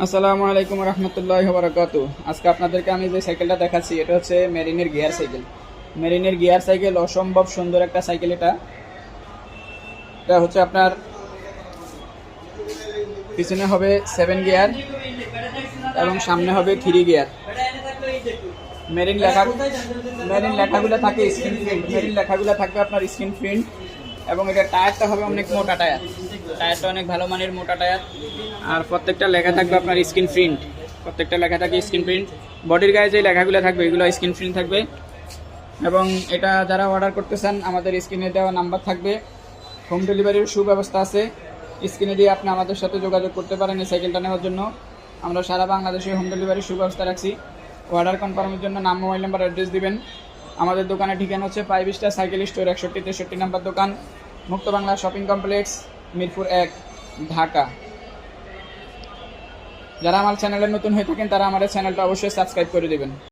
আসসালামু আলাইকুম রহমতুল্লাহি ওয়া বারাকাতুহু। আজকে আপনাদেরকে আমি যে সাইকেলটা দেখাচ্ছি এটা হচ্ছে মেরিনের গিয়ার সাইকেল। মেরিনের গিয়ার সাইকেল অসম্ভব সুন্দর একটা সাইকেল। এটা হচ্ছে আপনার পিছনে হবে 7 গিয়ার এবং সামনে হবে 3 গিয়ার। মেরিন লেখাগুলো থাকে স্ক্রিন প্রিন্ট। মেরিন লেখাগুলো থাকবে আপনার স্ক্রিন প্রিন্ট এবং এটা টায়ারটা হবে অনেক মোটা টায়ার। টায়ারটা অনেক ভালো মানের মোটা টায়ার। আর প্রত্যেকটা লেখা থাকবে আপনার স্ক্রিন প্রিন্ট। প্রত্যেকটা লেখা থাকে স্ক্রিন প্রিন্ট। বডির গায়ে যে লেখাগুলো থাকবে এগুলো স্ক্রিন প্রিন্ট থাকবে। এবং এটা যারা অর্ডার করতে চান আমাদের স্ক্রিনে দেওয়া নাম্বার থাকবে। হোম ডেলিভারির সুব্যবস্থা আছে। স্ক্রিনে দিয়ে আপনি আমাদের সাথে যোগাযোগ করতে পারেন এই সাইকেলটা নেওয়ার জন্য। আমরা সারা বাংলাদেশে হোম ডেলিভারির সুব্যবস্থা রাখছি। অর্ডার কনফার্মের জন্য নাম, মোবাইল নাম্বার, অ্যাড্রেস দিবেন। আমাদের দোকানের ঠিকানা হচ্ছে 5 স্টার সাইকেল স্টোর, 61-63 নাম্বার দোকান, মুক্ত বাংলা শপিং কমপ্লেক্স, মিরপুর 1, ঢাকা। যারা আমার চ্যানেলে নতুন হয়ে থাকেন তারা আমাদের চ্যানেলটা অবশ্যই সাবস্ক্রাইব করে দেবেন।